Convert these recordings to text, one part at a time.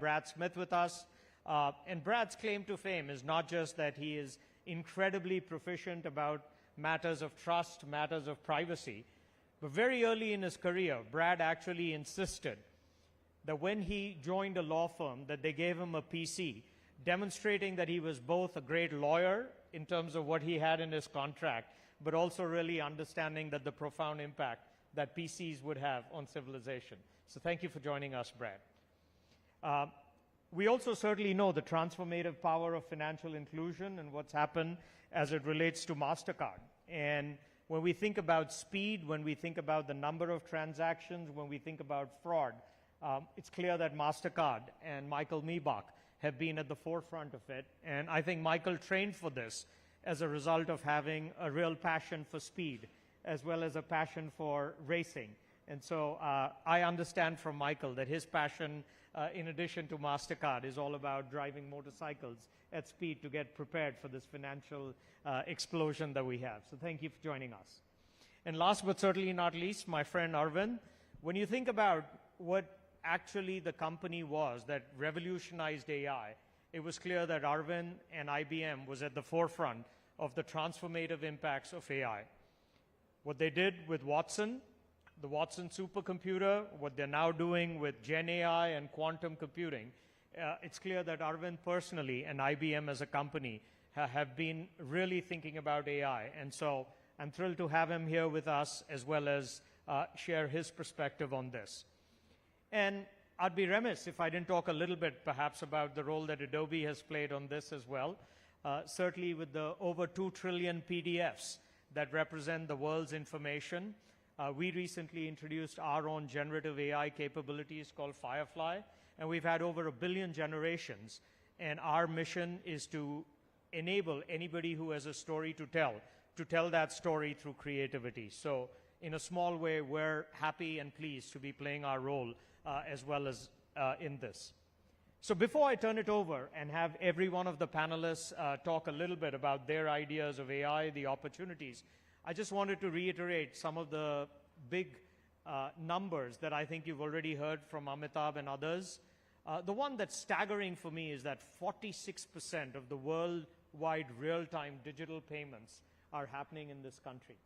Brad Smith with us. And Brad's claim to fame is not just that he is incredibly proficient about matters of trust, matters of privacy, but very early in his career, Brad actually insisted that when he joined a law firm, that they gave him a PC, demonstrating that he was both a great lawyer in terms of what he had in his contract, but also really understanding that the profound impact that PCs would have on civilization. So thank you for joining us, Brad. We also certainly know the transformative power of financial inclusion and what's happened as it relates to MasterCard. And when we think about speed, when we think about the number of transactions, when we think about fraud, it's clear that MasterCard and Michael Miebach have been at the forefront of it. And I think Michael trained for this as a result of having a real passion for speed, as well as a passion for racing. And so I understand from Michael that his passion, in addition to MasterCard, is all about driving motorcycles at speed to get prepared for this financial explosion that we have. So thank you for joining us. And last but certainly not least, my friend Arvind, when you think about what actually the company was that revolutionized AI, it was clear that Arvind and IBM was at the forefront of the transformative impacts of AI. What they did with Watson, the Watson supercomputer, what they're now doing with Gen AI and quantum computing, it's clear that Arvind personally and IBM as a company have been really thinking about AI. And so I'm thrilled to have him here with us, as well as share his perspective on this. And I'd be remiss if I didn't talk a little bit perhaps about the role that Adobe has played on this as well. Certainly with the over 2 trillion PDFs that represent the world's information. We recently introduced our own generative AI capabilities called Firefly, and we've had over 1 billion generations. And our mission is to enable anybody who has a story to tell that story through creativity. So in a small way, we're happy and pleased to be playing our role as well as in this. So before I turn it over and have every one of the panelists talk a little bit about their ideas of AI, the opportunities, I just wanted to reiterate some of the big numbers that I think you've already heard from Amitabh and others. The one that's staggering for me is that 46% of the worldwide real-time digital payments are happening in this country.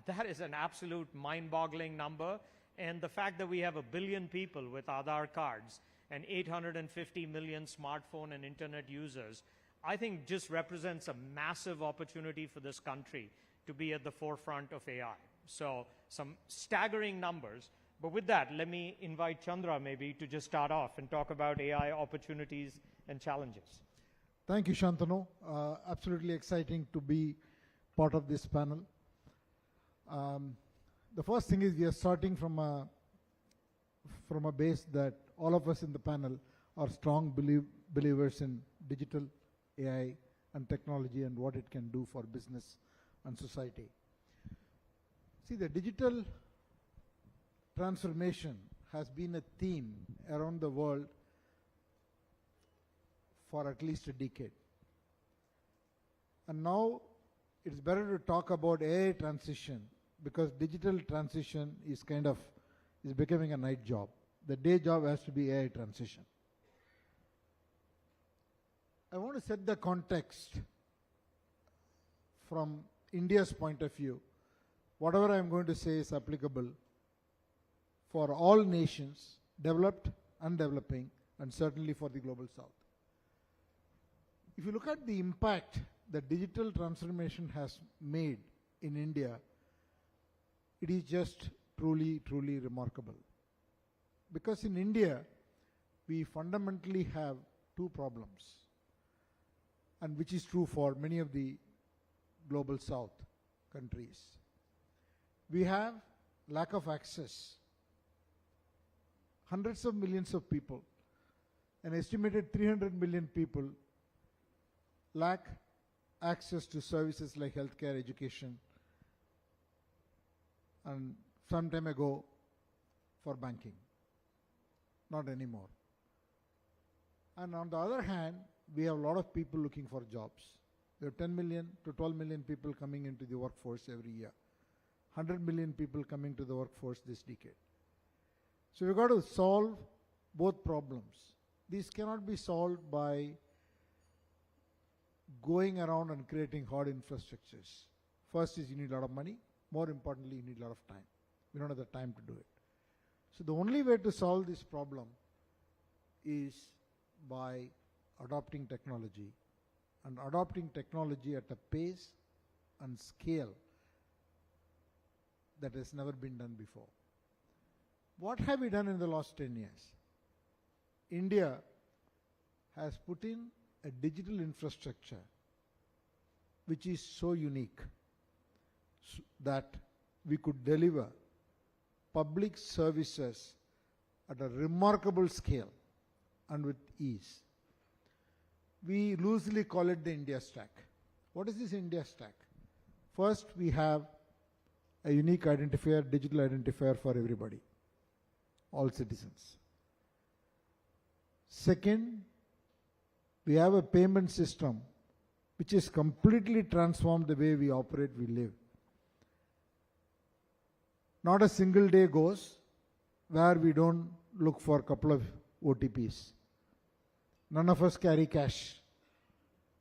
That is an absolute mind-boggling number. And the fact that we have 1 billion people with Aadhaar cards and 850 million smartphone and internet users, I think just represents a massive opportunity for this country to be at the forefront of AI. So some staggering numbers. But with that, let me invite Chandra maybe to just start off and talk about AI opportunities and challenges. Thank you, Shantanu. Absolutely exciting to be part of this panel. The first thing is we are starting from a base that all of us in the panel are strong believers in digital AI and technology and what it can do for business and society. See, the digital transformation has been a theme around the world for at least a decade. And now it's better to talk about AI transition, because digital transition is becoming a night job. The day job has to be AI transition. I want to set the context from India's point of view. Whatever I'm going to say is applicable for all nations, developed and developing, and certainly for the global south. If you look at the impact that digital transformation has made in India, it is just truly, truly remarkable. Because in India, we fundamentally have two problems, and which is true for many of the global south countries. We have lack of access. Hundreds of millions of people, an estimated 300 million people, lack access to services like healthcare, education, and some time ago for banking. Not anymore. And on the other hand, we have a lot of people looking for jobs. There are 10 million to 12 million people coming into the workforce every year. 100 million people coming to the workforce this decade. So we've got to solve both problems. These cannot be solved by going around and creating hard infrastructures. First is you need a lot of money. More importantly, you need a lot of time. We don't have the time to do it. So the only way to solve this problem is by adopting technology, and adopting technology at a pace and scale that has never been done before. What have we done in the last 10 years? India has put in a digital infrastructure which is so unique that we could deliver public services at a remarkable scale and with ease. We loosely call it the India stack. What is this India stack? First, we have a unique identifier, digital identifier for everybody, all citizens. Second, we have a payment system which has completely transformed the way we operate, we live. Not a single day goes where we don't look for a couple of OTPs. None of us carry cash.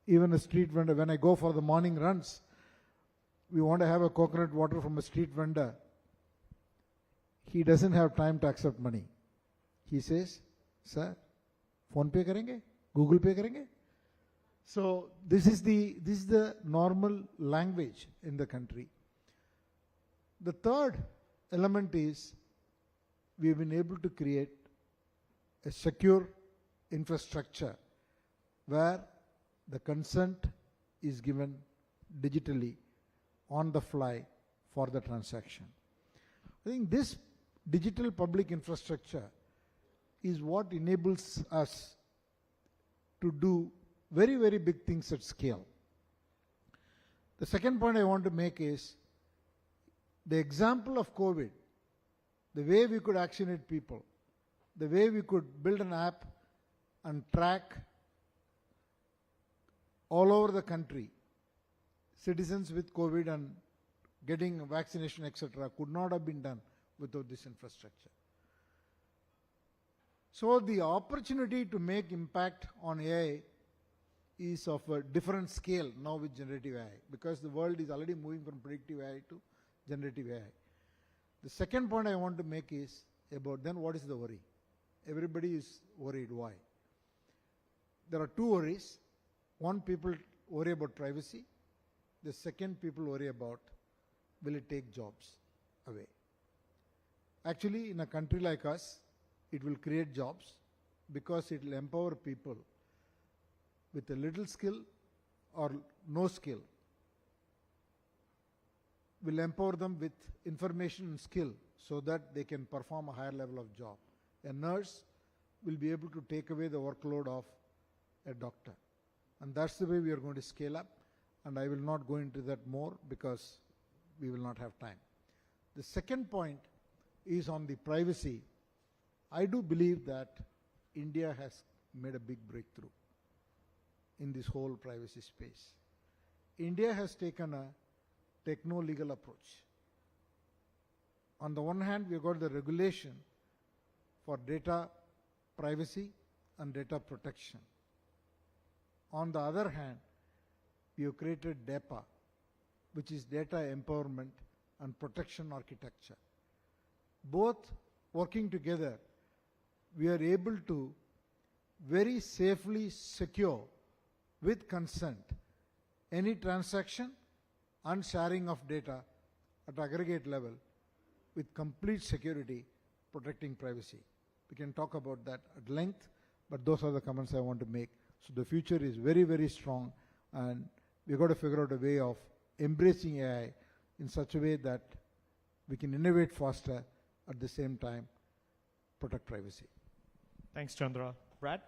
Even a street vendor, when I go for the morning runs, we want to have a coconut water from a street vendor. He doesn't have time to accept money. He says, sir, phone pay karenge? Google pay karenge? So this is the normal language in the country. The third element is we have been able to create a secure infrastructure where the consent is given digitally on the fly for the transaction. I think this digital public infrastructure is what enables us to do very, very big things at scale. The second point I want to make is the example of COVID, the way we could vaccinate people, the way we could build an app and track all over the country citizens with COVID and getting vaccination, etc., could not have been done without this infrastructure. So the opportunity to make impact on AI is of a different scale now with generative AI, because the world is already moving from predictive AI to generative AI. The second point I want to make is about then what is the worry? Everybody is worried. Why? There are two worries. One, people worry about privacy. The second, people worry about will it take jobs away. Actually, in a country like us, it will create jobs because it will empower people with a little skill or no skill. Will empower them with information and skill so that they can perform a higher level of job. A nurse will be able to take away the workload of a doctor. And that's the way we are going to scale up. And I will not go into that more because we will not have time. The second point is on the privacy. I do believe that India has made a big breakthrough in this whole privacy space. India has taken a techno-legal approach. On the one hand, we have got the regulation for data privacy and data protection. On the other hand, we have created DEPA, which is Data Empowerment and Protection Architecture. Both working together, we are able to very safely secure with consent any transaction and sharing of data at aggregate level with complete security, protecting privacy. We can talk about that at length, but those are the comments I want to make. So the future is very, very strong, and we've got to figure out a way of embracing AI in such a way that we can innovate faster, at the same time protect privacy. Thanks, Chandra. Brad?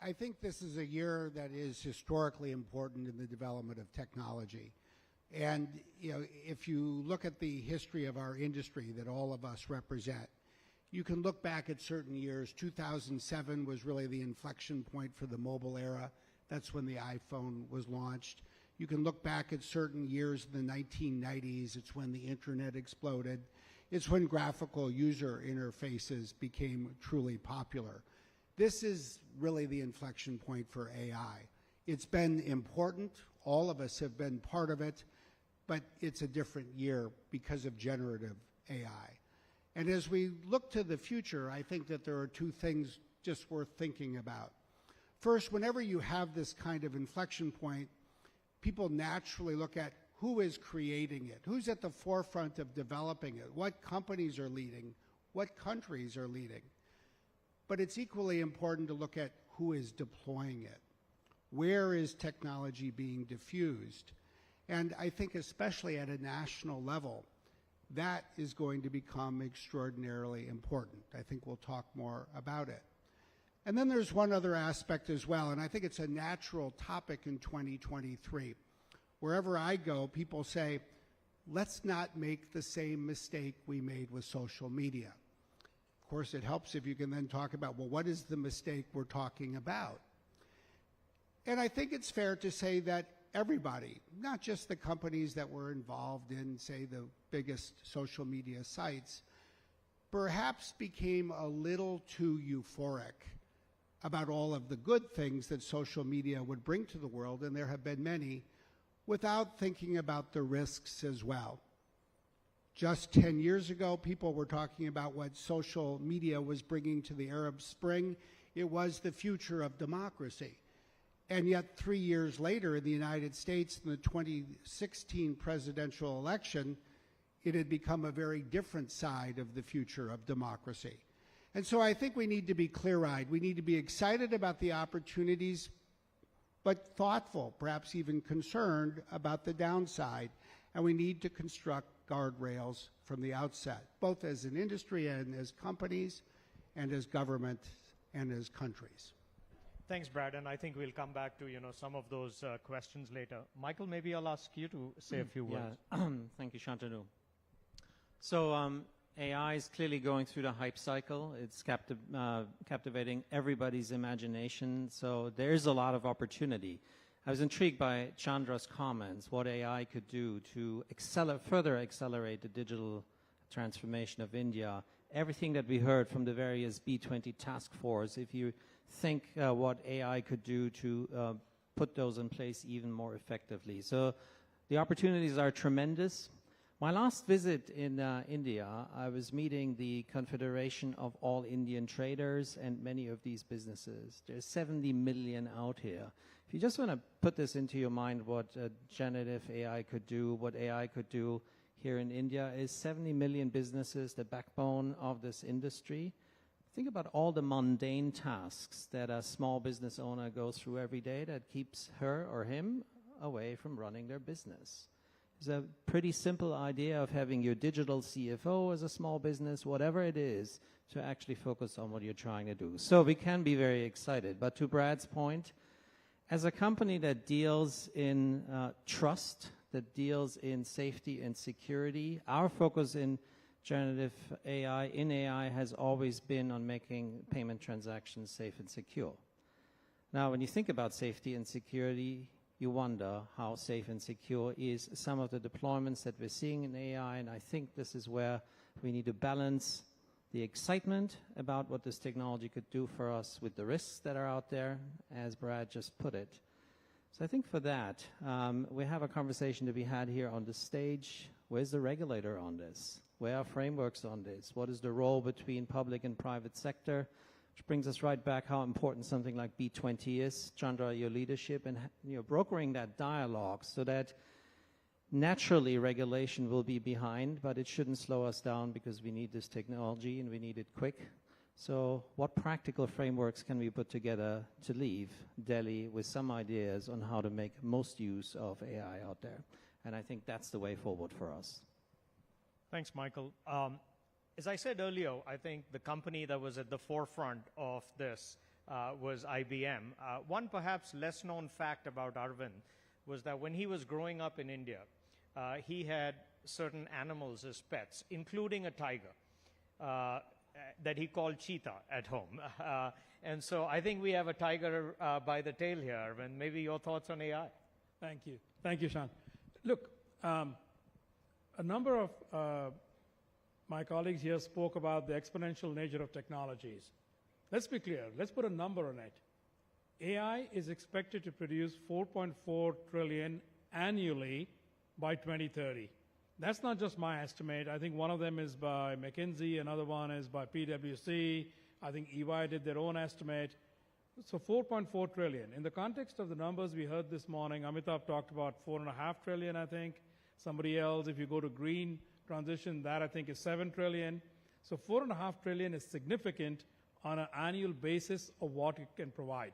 I think this is a year that is historically important in the development of technology. And if you look at the history of our industry that all of us represent, you can look back at certain years. 2007 was really the inflection point for the mobile era. That's when the iPhone was launched. You can look back at certain years in the 1990s. It's when the internet exploded. It's when graphical user interfaces became truly popular. This is really the inflection point for AI. It's been important. All of us have been part of it, but it's a different year because of generative AI. And as we look to the future, I think that there are two things just worth thinking about. First, whenever you have this kind of inflection point, people naturally look at who is creating it, who's at the forefront of developing it, what companies are leading, what countries are leading. But it's equally important to look at who is deploying it. Where is technology being diffused? And I think especially at a national level, that is going to become extraordinarily important. I think we'll talk more about it. And then there's one other aspect as well, and I think it's a natural topic in 2023. Wherever I go, people say, let's not make the same mistake we made with social media. Of course, it helps if you can then talk about, well, what is the mistake we're talking about? And I think it's fair to say that everybody, not just the companies that were involved in, say, the biggest social media sites, perhaps became a little too euphoric about all of the good things that social media would bring to the world, and there have been many, without thinking about the risks as well. Just 10 years ago, people were talking about what social media was bringing to the Arab Spring. It was the future of democracy. And yet 3 years later in the United States, in the 2016 presidential election, it had become a very different side of the future of democracy. And so I think we need to be clear-eyed. We need to be excited about the opportunities, but thoughtful, perhaps even concerned about the downside. And we need to construct guardrails from the outset, both as an industry and as companies and as government and as countries. Thanks, Brad, and I think we'll come back to some of those questions later. Michael, maybe I'll ask you to say a few words. Yeah. Thank you, Shantanu. So AI is clearly going through the hype cycle. It's captivating everybody's imagination, so there's a lot of opportunity. I was intrigued by Chandra's comments, what AI could do to further accelerate the digital transformation of India. Everything that we heard from the various B20 task force, if you think what AI could do to put those in place even more effectively. So the opportunities are tremendous. My last visit in India, I was meeting the Confederation of All Indian Traders and many of these businesses. There's 70 million out here. If you just want to put this into your mind, what generative AI could do, what AI could do here in India is 70 million businesses, the backbone of this industry. Think about all the mundane tasks that a small business owner goes through every day that keeps her or him away from running their business. It's a pretty simple idea of having your digital CFO as a small business, whatever it is, to actually focus on what you're trying to do. So we can be very excited. But to Brad's point, as a company that deals in trust, that deals in safety and security, our focus in generative AI has always been on making payment transactions safe and secure. Now, when you think about safety and security, you wonder how safe and secure is some of the deployments that we're seeing in AI, and I think this is where we need to balance the excitement about what this technology could do for us with the risks that are out there, as Brad just put it. So I think for that, we have a conversation to be had here on the stage. Where's the regulator on this? Where are frameworks on this? What is the role between public and private sector? Which brings us right back how important something like B20 is, Chandra, your leadership, and brokering that dialogue so that naturally regulation will be behind, but it shouldn't slow us down because we need this technology and we need it quick. So what practical frameworks can we put together to leave Delhi with some ideas on how to make most use of AI out there? And I think that's the way forward for us. Thanks, Michael. As I said earlier, I think the company that was at the forefront of this was IBM. One perhaps less known fact about Arvind was that when he was growing up in India, he had certain animals as pets, including a tiger that he called Cheetah at home. And so I think we have a tiger by the tail here, Arvind. Maybe your thoughts on AI? Thank you. Thank you, Sean. Look, a number of My colleagues here spoke about the exponential nature of technologies. Let's be clear. Let's put a number on it. AI is expected to produce 4.4 trillion annually by 2030. That's not just my estimate. I think one of them is by McKinsey, another one is by PwC. I think EY did their own estimate. So 4.4 trillion. In the context of the numbers we heard this morning, Amitabh talked about 4.5 trillion, I think. Somebody else, if you go to green transition, that I think is 7 trillion. So 4.5 trillion is significant on an annual basis of what it can provide.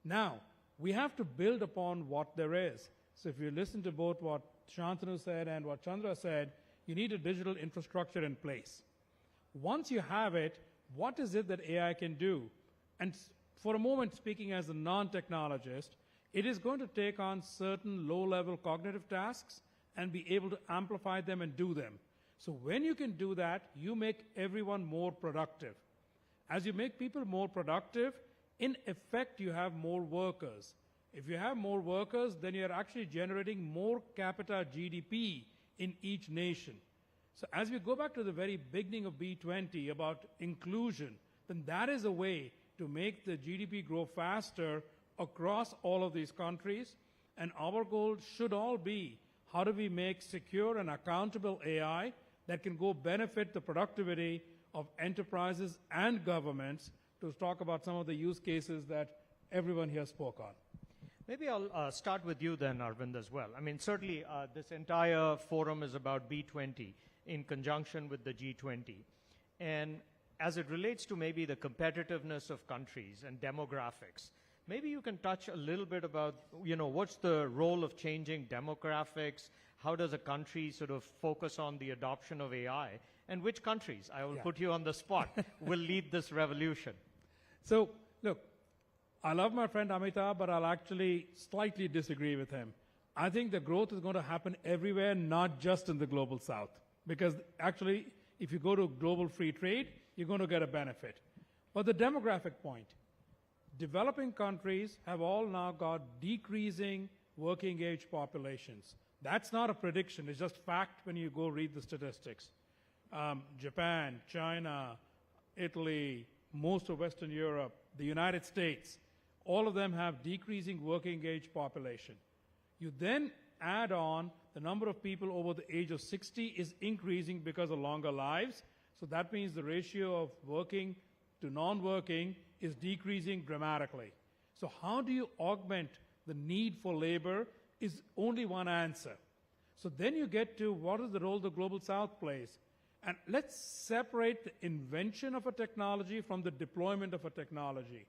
Now, we have to build upon what there is. So if you listen to both what Shantanu said and what Chandra said, you need a digital infrastructure in place. Once you have it, what is it that AI can do? And for a moment, speaking as a non-technologist, it is going to take on certain low-level cognitive tasks and be able to amplify them and do them. So when you can do that, you make everyone more productive. As you make people more productive, in effect, you have more workers. If you have more workers, then you're actually generating more capita GDP in each nation. So as we go back to the very beginning of B20 about inclusion, then that is a way to make the GDP grow faster across all of these countries. And our goal should all be, how do we make secure and accountable AI that can go benefit the productivity of enterprises and governments, to talk about some of the use cases that everyone here spoke on. Maybe I'll start with you then, Arvind, as well. I mean, certainly this entire forum is about B20 in conjunction with the G20. And as it relates to maybe the competitiveness of countries and demographics, maybe you can touch a little bit about, what's the role of changing demographics? How does a country sort of focus on the adoption of AI? And which countries, I will put you on the spot, will lead this revolution? So, look, I love my friend Amitabh, but I'll actually slightly disagree with him. I think the growth is going to happen everywhere, not just in the global south. Because actually, if you go to global free trade, you're going to get a benefit. But the demographic point, developing countries have all now got decreasing working age populations. That's not a prediction, it's just fact when you go read the statistics. Japan, China, Italy, most of Western Europe, the United States, all of them have decreasing working age population. You then add on the number of people over the age of 60 is increasing because of longer lives. So that means the ratio of working to non-working is decreasing dramatically. So how do you augment the need for labor is only one answer. So then you get to what is the role the Global South plays. And let's separate the invention of a technology from the deployment of a technology.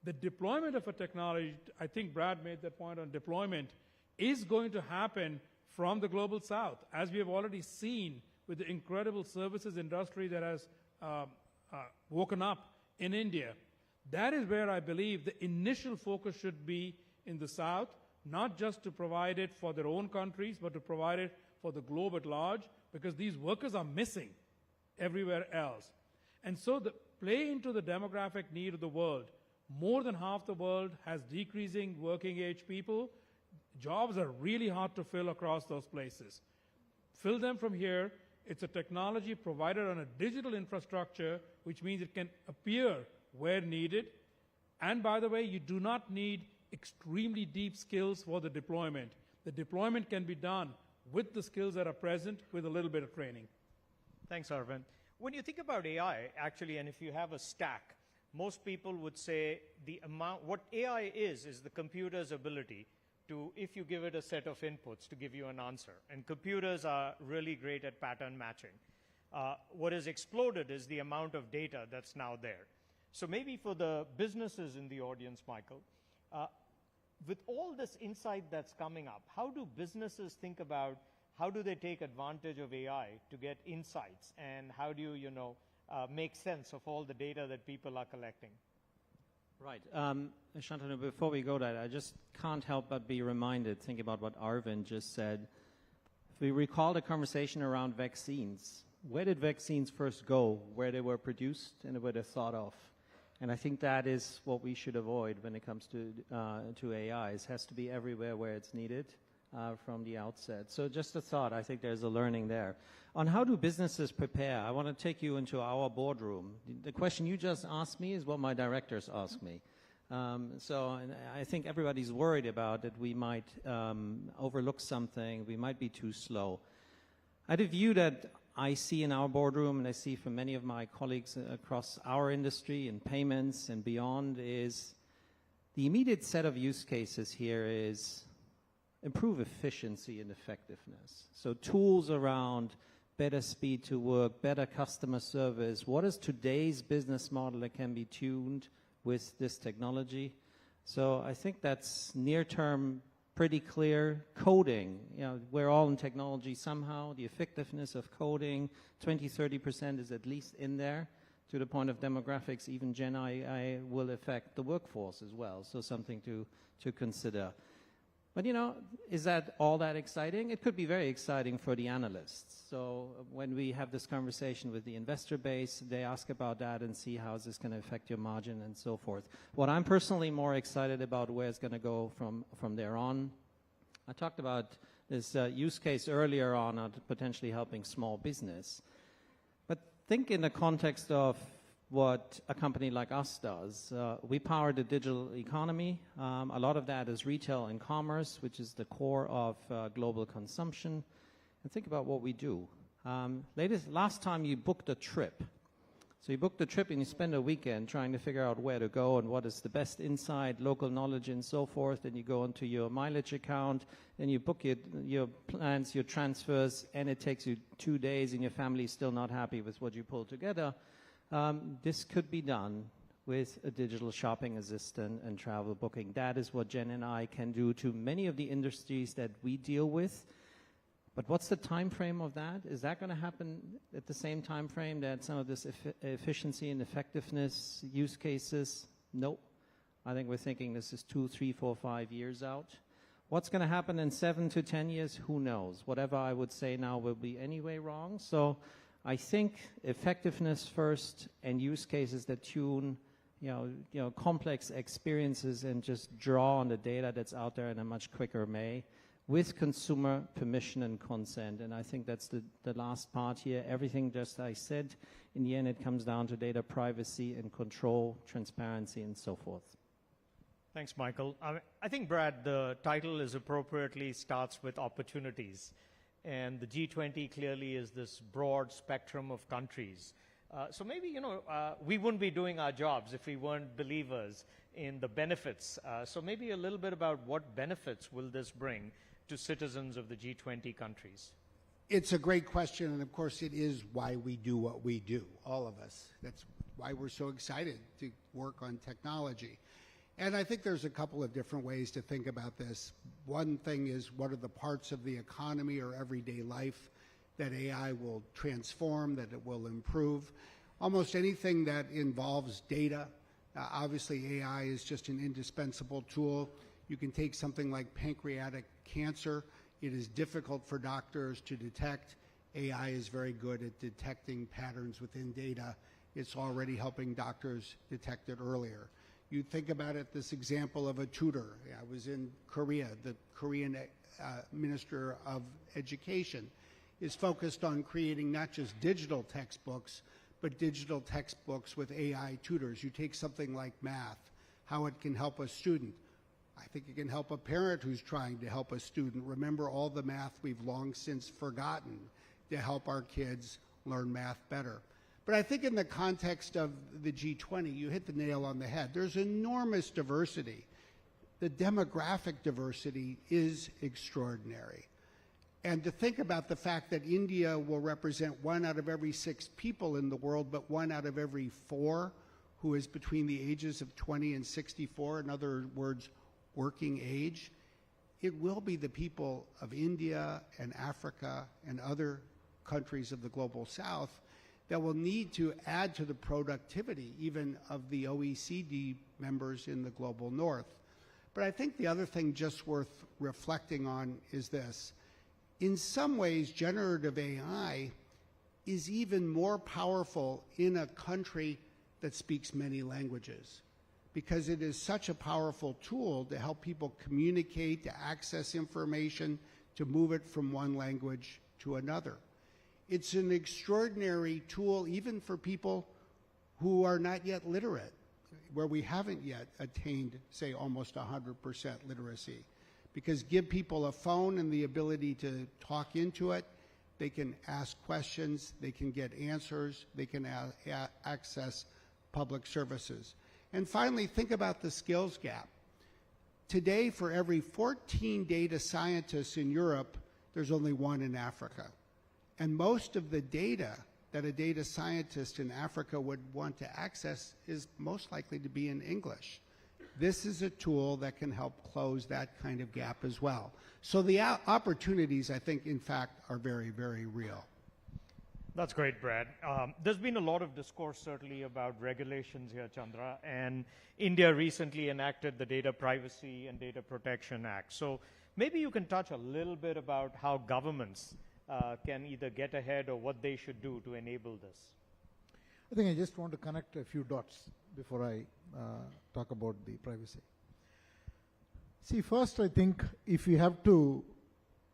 The deployment of a technology, I think Brad made that point on deployment, is going to happen from the Global South, as we have already seen with the incredible services industry that has woken up in India. That is where I believe the initial focus should be in the South, not just to provide it for their own countries, but to provide it for the globe at large, because these workers are missing everywhere else. And so the play into the demographic need of the world. More than half the world has decreasing working age people. Jobs are really hard to fill across those places. Fill them from here. It's a technology provided on a digital infrastructure, which means it can appear where needed. And by the way, you do not need extremely deep skills for the deployment. The deployment can be done with the skills that are present with a little bit of training. Thanks, Arvind. When you think about AI, actually, and if you have a stack, most people would say what AI is the computer's ability to, if you give it a set of inputs, to give you an answer. And computers are really great at pattern matching. What has exploded is the amount of data that's now there. So maybe for the businesses in the audience, Michael, with all this insight that's coming up, how do businesses think about how do they take advantage of AI to get insights, and how do you, make sense of all the data that people are collecting? Right. Shantanu, before we go there, I just can't help but be reminded, thinking about what Arvind just said. If we recall the conversation around vaccines, where did vaccines first go? Where they were produced and where they're thought of. And I think that is what we should avoid when it comes to AI. It has to be everywhere where it's needed. from the outset. So just a thought, I think there's a learning there. On how do businesses prepare, I want to take you into our boardroom. The question you just asked me is what my directors ask me. And I think everybody's worried about that we might overlook something, we might be too slow. I had a view that I see in our boardroom, and I see from many of my colleagues across our industry in payments and beyond, is the immediate set of use cases here is improve efficiency and effectiveness. So tools around better speed to work, better customer service. What is today's business model that can be tuned with this technology? So I think that's near term pretty clear. Coding, we're all in technology somehow. The effectiveness of coding, 20-30% is at least in there. To the point of demographics, even Gen AI will affect the workforce as well. So something to consider. But is that all that exciting? It could be very exciting for the analysts. So when we have this conversation with the investor base, they ask about that and see how is this going to affect your margin and so forth. What I'm personally more excited about where it's going to go from there on. I talked about this use case earlier on potentially helping small business. But think in the context of what a company like us does. We power the digital economy. A lot of that is retail and commerce, which is the core of global consumption. And think about what we do. Last time you booked a trip. So you booked a trip and you spend a weekend trying to figure out where to go and what is the best insight, local knowledge and so forth. And you go into your mileage account and you book your plans, your transfers, and it takes you 2 days and your family is still not happy with what you pulled together. This could be done with a digital shopping assistant and travel booking. That is what Jen and I can do to many of the industries that we deal with. But what's the time frame of that? Is that going to happen at the same time frame that some of this efficiency and effectiveness use cases? Nope. I think we're thinking this is 2, 3, 4, 5 years out. What's going to happen in 7 to 10 years? Who knows? Whatever I would say now will be anyway wrong. So I think effectiveness first and use cases that tune, complex experiences and just draw on the data that's out there in a much quicker way with consumer permission and consent. And I think that's the last part here. Everything just I said, in the end, it comes down to data privacy and control, transparency, and so forth. Thanks, Michael. I think, Brad, the title is appropriately starts with opportunities. And the G20 clearly is this broad spectrum of countries. So maybe, we wouldn't be doing our jobs if we weren't believers in the benefits. So maybe a little bit about what benefits will this bring to citizens of the G20 countries? It's a great question, and of course it is why we do what we do, all of us. That's why we're so excited to work on technology. And I think there's a couple of different ways to think about this. One thing is, what are the parts of the economy or everyday life that AI will transform, that it will improve? Almost anything that involves data. Obviously, AI is just an indispensable tool. You can take something like pancreatic cancer. It is difficult for doctors to detect. AI is very good at detecting patterns within data. It's already helping doctors detect it earlier. You think about it, this example of a tutor. I was in Korea. The Korean Minister of Education is focused on creating not just digital textbooks, but digital textbooks with AI tutors. You take something like math, how it can help a student. I think it can help a parent who's trying to help a student remember all the math we've long since forgotten to help our kids learn math better. But I think in the context of the G20, you hit the nail on the head. There's enormous diversity. The demographic diversity is extraordinary. And to think about the fact that India will represent 1 out of every 6 people in the world, but 1 out of every 4 who is between the ages of 20 and 64, in other words, working age, it will be the people of India and Africa and other countries of the global south that will need to add to the productivity even of the OECD members in the global north. But I think the other thing just worth reflecting on is this. In some ways, generative AI is even more powerful in a country that speaks many languages, because it is such a powerful tool to help people communicate, to access information, to move it from one language to another. It's an extraordinary tool even for people who are not yet literate, where we haven't yet attained, say, almost 100% literacy. Because give people a phone and the ability to talk into it, they can ask questions, they can get answers, they can access public services. And finally, think about the skills gap. Today, for every 14 data scientists in Europe, there's only one in Africa. And most of the data that a data scientist in Africa would want to access is most likely to be in English. This is a tool that can help close that kind of gap as well. So the opportunities, I think, in fact, are very, very real. That's great, Brad. There's been a lot of discourse, certainly, about regulations here, Chandra, and India recently enacted the Data Privacy and Data Protection Act. So maybe you can touch a little bit about how governments can either get ahead or what they should do to enable this. I think I just want to connect a few dots before I talk about the privacy. See, first, I think if you have to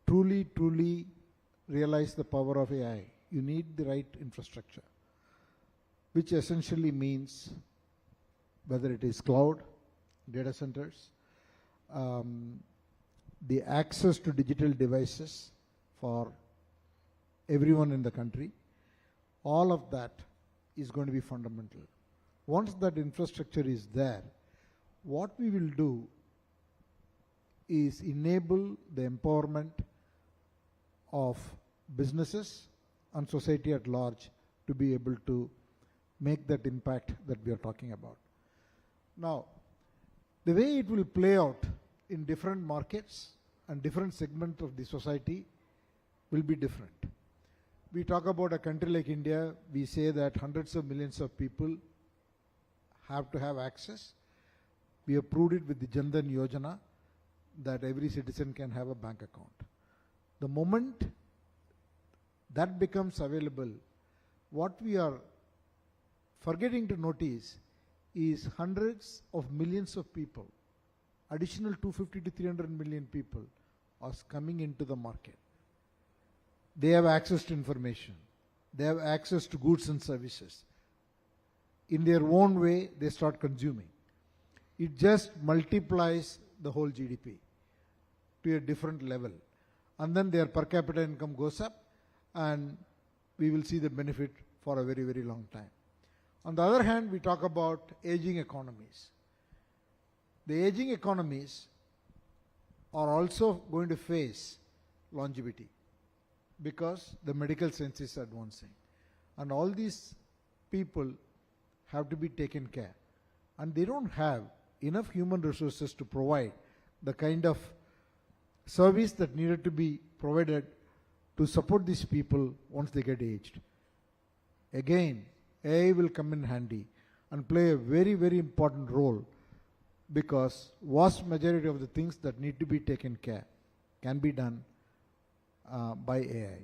truly realize the power of AI, you need the right infrastructure, which essentially means whether it is cloud, data centers, the access to digital devices for everyone in the country, all of that is going to be fundamental. Once that infrastructure is there, what we will do is enable the empowerment of businesses and society at large to be able to make that impact that we are talking about. Now, the way it will play out in different markets and different segments of the society will be different. We talk about a country like India, we say that hundreds of millions of people have to have access. We have proved it with the Jan Dhan Yojana that every citizen can have a bank account. The moment that becomes available, what we are forgetting to notice is hundreds of millions of people, additional 250 to 300 million people are coming into the market. They have access to information. They have access to goods and services. In their own way, they start consuming. It just multiplies the whole GDP to a different level. And then their per capita income goes up, and we will see the benefit for a very, very long time. On the other hand, we talk about aging economies. The aging economies are also going to face longevity because the medical science is advancing. And all these people have to be taken care. And they don't have enough human resources to provide the kind of service that needed to be provided to support these people once they get aged. Again, AI will come in handy and play a very, very important role because vast majority of the things that need to be taken care can be done by AI.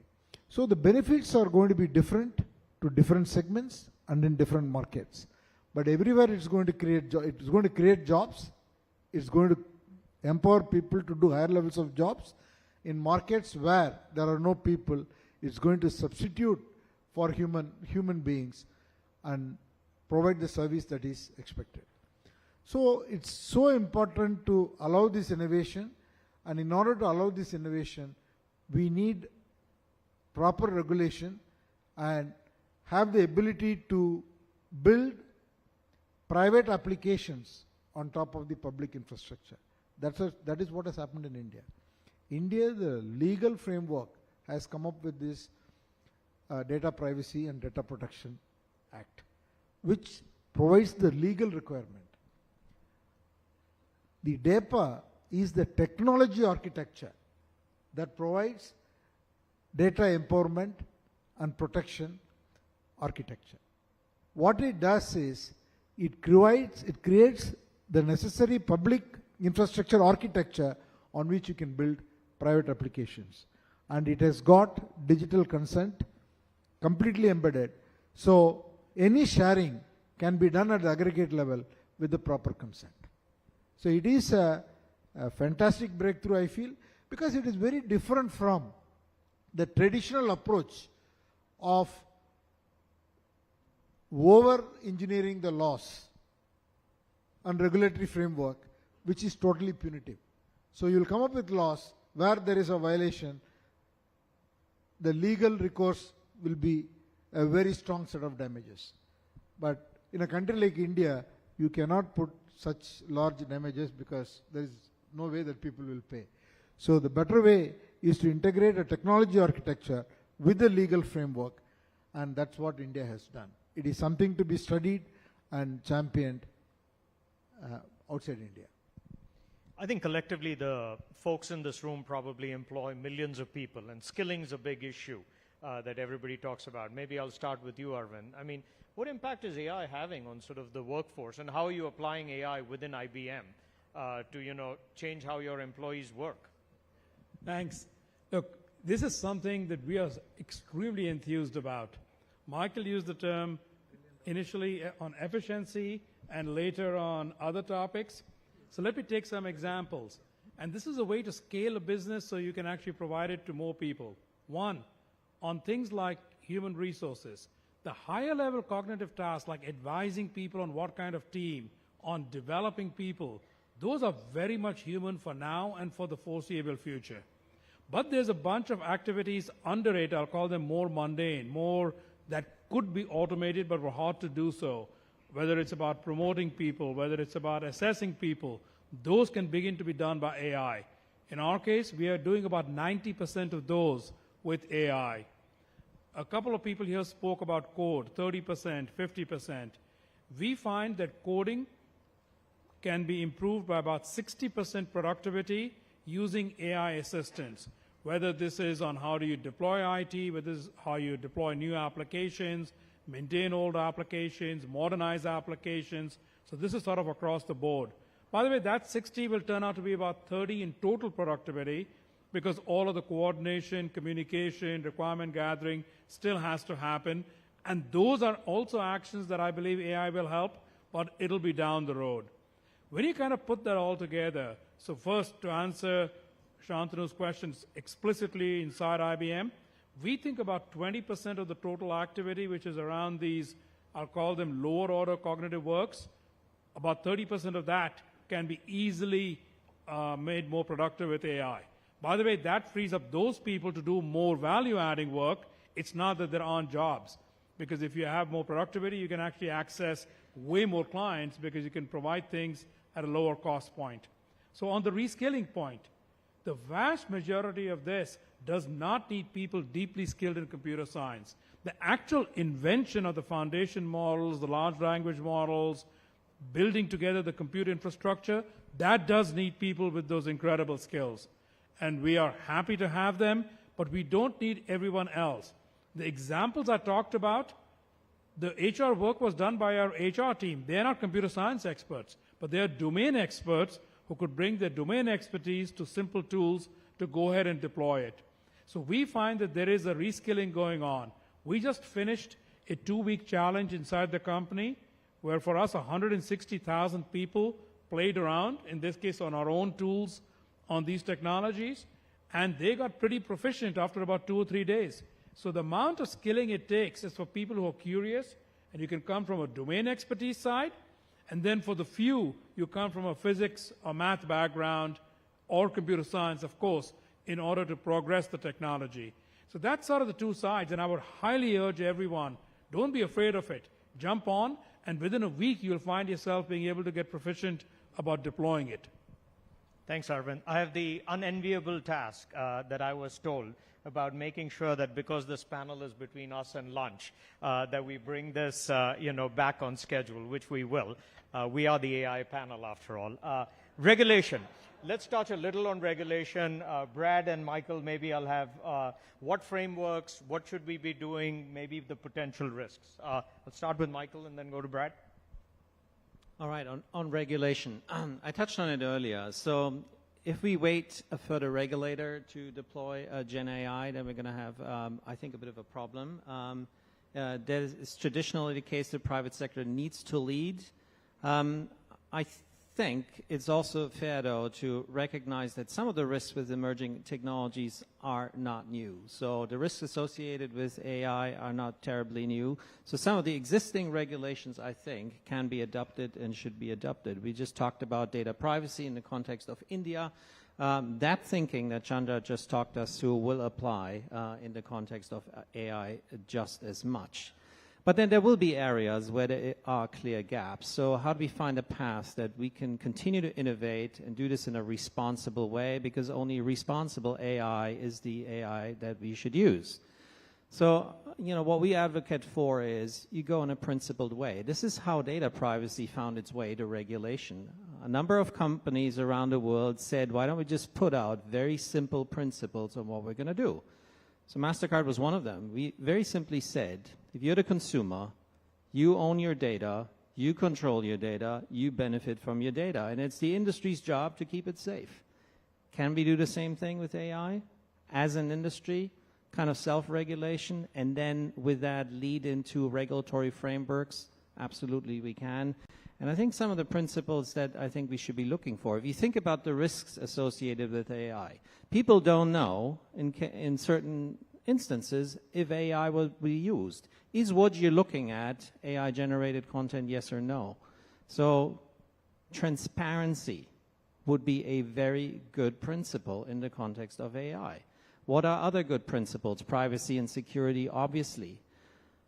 So the benefits are going to be different to different segments and in different markets. But everywhere it's going to create jobs, it's going to empower people to do higher levels of jobs. In markets where there are no people, it's going to substitute for human beings and provide the service that is expected. So it's so important to allow this innovation, and in order to allow this innovation, we need proper regulation and have the ability to build private applications on top of the public infrastructure. That is what has happened in India. India, the legal framework has come up with this Data Privacy and Data Protection Act, which provides the legal requirement. The DAPA is the technology architecture that provides data empowerment and protection architecture. What it does is it creates the necessary public infrastructure architecture on which you can build private applications. And it has got digital consent completely embedded. So any sharing can be done at the aggregate level with the proper consent. So it is a fantastic breakthrough, I feel, because it is very different from the traditional approach of over-engineering the laws and regulatory framework, which is totally punitive. So you will come up with laws where there is a violation, the legal recourse will be a very strong set of damages. But in a country like India, you cannot put such large damages because there is no way that people will pay. So the better way is to integrate a technology architecture with the legal framework, and that's what India has done. It is something to be studied and championed outside India. I think collectively the folks in this room probably employ millions of people, and skilling is a big issue that everybody talks about. Maybe I'll start with you, Arvind. I mean, what impact is AI having on sort of the workforce, and how are you applying AI within IBM to, change how your employees work? Thanks. Look, this is something that we are extremely enthused about. Michael used the term initially on efficiency and later on other topics. So let me take some examples. And this is a way to scale a business so you can actually provide it to more people. One, on things like human resources, the higher level cognitive tasks like advising people on what kind of team, on developing people, those are very much human for now and for the foreseeable future. But there's a bunch of activities under it, I'll call them more mundane, more that could be automated but were hard to do so. Whether it's about promoting people, whether it's about assessing people, those can begin to be done by AI. In our case, we are doing about 90% of those with AI. A couple of people here spoke about code, 30%, 50%. We find that coding can be improved by about 60% productivity using AI assistance. Whether this is on how do you deploy IT, whether this is how you deploy new applications, maintain old applications, modernize applications. So this is sort of across the board. By the way, that 60 will turn out to be about 30 in total productivity because all of the coordination, communication, requirement gathering still has to happen. And those are also actions that I believe AI will help, but it'll be down the road. When you kind of put that all together, so first to answer Shantanu's questions explicitly inside IBM, we think about 20% of the total activity, which is around these, I'll call them lower order cognitive works. About 30% of that can be easily made more productive with AI. By the way, that frees up those people to do more value-adding work. It's not that there aren't jobs, because if you have more productivity, you can actually access way more clients because you can provide things at a lower cost point. So on the reskilling point, the vast majority of this does not need people deeply skilled in computer science. The actual invention of the foundation models, the large language models, building together the computer infrastructure, that does need people with those incredible skills. And we are happy to have them, but we don't need everyone else. The examples I talked about, the HR work was done by our HR team. They are not computer science experts, but they are domain experts who could bring their domain expertise to simple tools to go ahead and deploy it. So we find that there is a reskilling going on. We just finished a 2-week challenge inside the company where for us 160,000 people played around, in this case on our own tools on these technologies, and they got pretty proficient after about 2 or 3 days. So the amount of skilling it takes is for people who are curious, and you can come from a domain expertise side, and then for the few, you come from a physics or math background or computer science, of course, in order to progress the technology. So that's sort of the two sides, and I would highly urge everyone, don't be afraid of it. Jump on, and within a week, you'll find yourself being able to get proficient about deploying it. Thanks, Arvind. I have the unenviable task that I was told about making sure that because this panel is between us and lunch, that we bring this, back on schedule, which we will. We are the AI panel, after all. Regulation. Let's touch a little on regulation. Brad and Michael, maybe I'll have what frameworks, what should we be doing, maybe the potential risks. Let's start with Michael and then go to Brad. All right, on regulation, I touched on it earlier. So if we wait for the regulator to deploy Gen AI, then we're going to have, I think, a bit of a problem. It's traditionally the case the private sector needs to lead. I think it's also fair, though, to recognize that some of the risks with emerging technologies are not new. So the risks associated with AI are not terribly new. So some of the existing regulations, I think, can be adopted and should be adopted. We just talked about data privacy in the context of India. That thinking that Chandra just talked us through will apply in the context of AI just as much. But then there will be areas where there are clear gaps. So how do we find a path that we can continue to innovate and do this in a responsible way? Because only responsible AI is the AI that we should use. So, you know, what we advocate for is you go in a principled way. This is how data privacy found its way to regulation. A number of companies around the world said, why don't we just put out very simple principles on what we're going to do? So MasterCard was one of them. We very simply said, if you're the consumer, you own your data, you control your data, you benefit from your data, and it's the industry's job to keep it safe. Can we do the same thing with AI as an industry, kind of self-regulation, and then with that lead into regulatory frameworks? Absolutely we can. And I think some of the principles that I think we should be looking for, if you think about the risks associated with AI, people don't know in certain instances if AI will be used. Is what you're looking at AI-generated content, yes or no? So transparency would be a very good principle in the context of AI. What are other good principles? Privacy and security, obviously.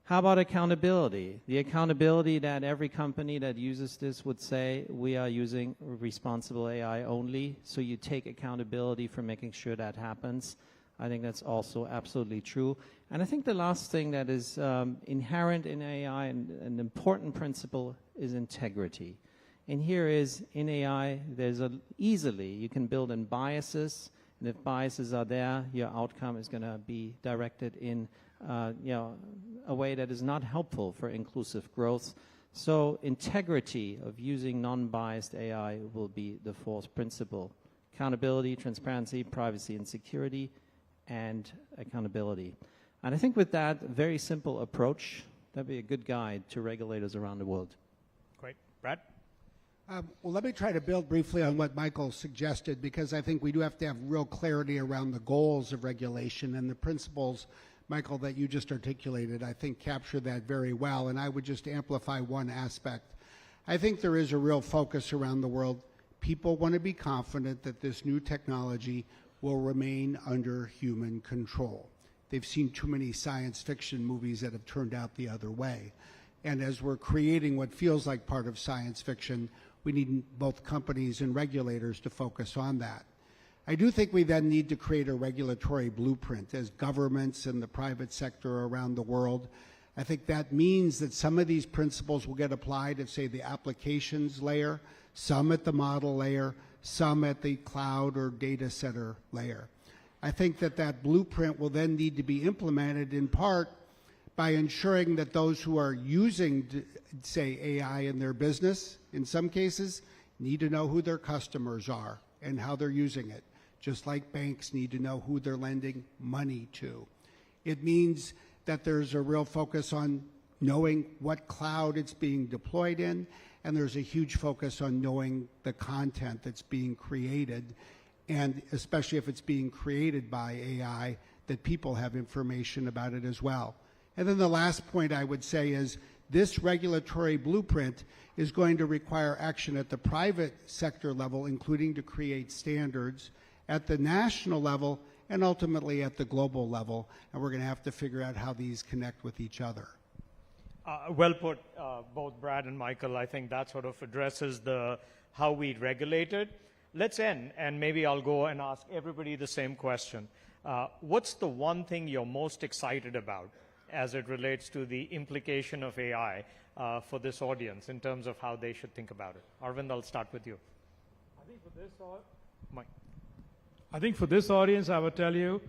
How about accountability? The accountability that every company that uses this would say, we are using responsible AI only, so you take accountability for making sure that happens. I think that's also absolutely true. And I think the last thing that is inherent in AI and an important principle is integrity. And here is, in AI, easily you can build in biases, and if biases are there, your outcome is going to be directed in a way that is not helpful for inclusive growth. So integrity of using non-biased AI will be the fourth principle. Accountability, transparency, privacy and security, and accountability. And I think with that very simple approach, that'd be a good guide to regulators around the world. Great. Brad? Well, let me try to build briefly on what Michael suggested, because I think we do have to have real clarity around the goals of regulation, and the principles, Michael, that you just articulated, I think capture that very well. And I would just amplify one aspect. I think there is a real focus around the world. People want to be confident that this new technology will remain under human control. They've seen too many science fiction movies that have turned out the other way. And as we're creating what feels like part of science fiction, we need both companies and regulators to focus on that. I do think we then need to create a regulatory blueprint as governments and the private sector around the world. I think that means that some of these principles will get applied at, say, the applications layer, some at the model layer, some at the cloud or data center layer. I think that that blueprint will then need to be implemented in part by ensuring that those who are using, say, AI in their business, in some cases, need to know who their customers are and how they're using it, just like banks need to know who they're lending money to. It means that there's a real focus on knowing what cloud it's being deployed in, and there's a huge focus on knowing the content that's being created, and especially if it's being created by AI, that people have information about it as well. And then the last point I would say is this regulatory blueprint is going to require action at the private sector level, including to create standards, at the national level, and ultimately at the global level. And we're going to have to figure out how these connect with each other. Well put, both Brad and Michael. I think that sort of addresses how we regulate it. Let's end, and maybe I'll go and ask everybody the same question. What's the one thing you're most excited about as it relates to the implication of AI for this audience in terms of how they should think about it? Arvind, I'll start with you. I think for this audience, I would tell you,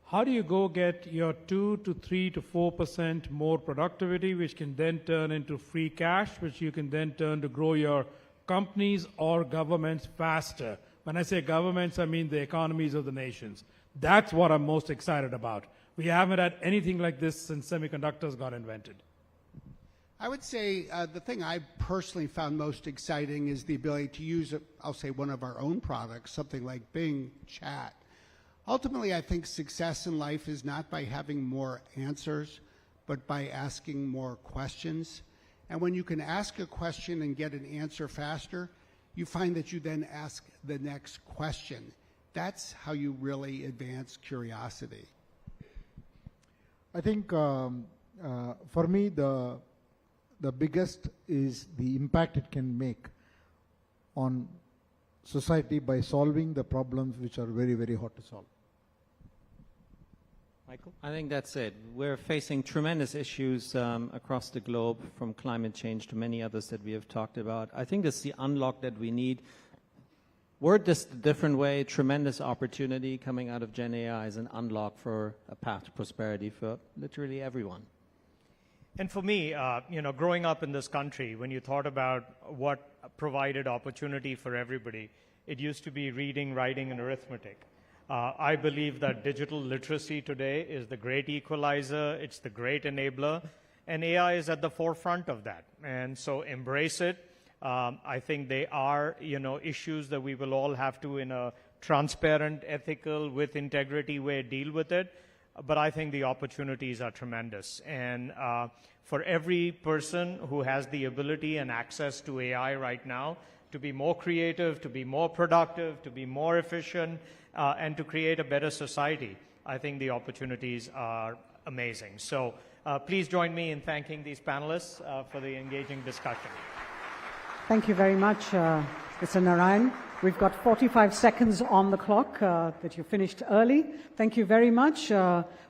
how do you go get your 2 to 3 to 4% more productivity, which can then turn into free cash, which you can then turn to grow your companies or governments faster? When I say governments, I mean the economies of the nations. That's what I'm most excited about. We haven't had anything like this since semiconductors got invented. I would say the thing I personally found most exciting is the ability to use, I'll say, one of our own products, something like Bing Chat. Ultimately, I think success in life is not by having more answers, but by asking more questions. And when you can ask a question and get an answer faster, you find that you then ask the next question. That's how you really advance curiosity. I think for me, the biggest is the impact it can make on society by solving the problems which are very, very hard to solve. Michael? I think that's it. We're facing tremendous issues across the globe, from climate change to many others that we have talked about. I think that's the unlock that we need. Word this a different way, tremendous opportunity coming out of Gen AI is an unlock for a path to prosperity for literally everyone. And for me, growing up in this country, when you thought about what provided opportunity for everybody, it used to be reading, writing, and arithmetic. I believe that digital literacy today is the great equalizer, it's the great enabler, and AI is at the forefront of that. And so embrace it. I think they are, issues that we will all have to, in a transparent, ethical, with integrity way, deal with it. But I think the opportunities are tremendous. And for every person who has the ability and access to AI right now to be more creative, to be more productive, to be more efficient, and to create a better society, I think the opportunities are amazing. So please join me in thanking these panelists for the engaging discussion. Thank you very much, Mr. Narayan. We've got 45 seconds on the clock that you finished early. Thank you very much.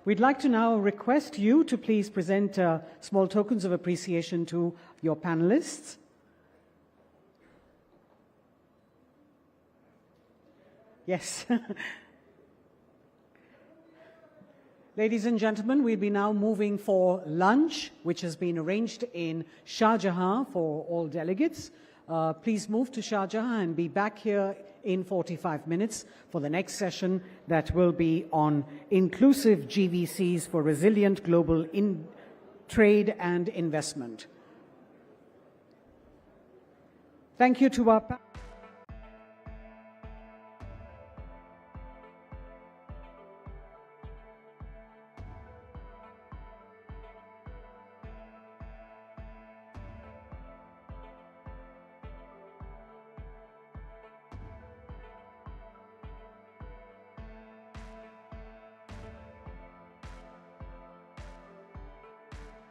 We'd like to now request you to please present small tokens of appreciation to your panelists. Yes. Ladies and gentlemen, we'll be now moving for lunch, which has been arranged in Sharjah for all delegates. Please move to Sharjah and be back here in 45 minutes for the next session that will be on inclusive GVCs for resilient global trade and investment. Thank you to our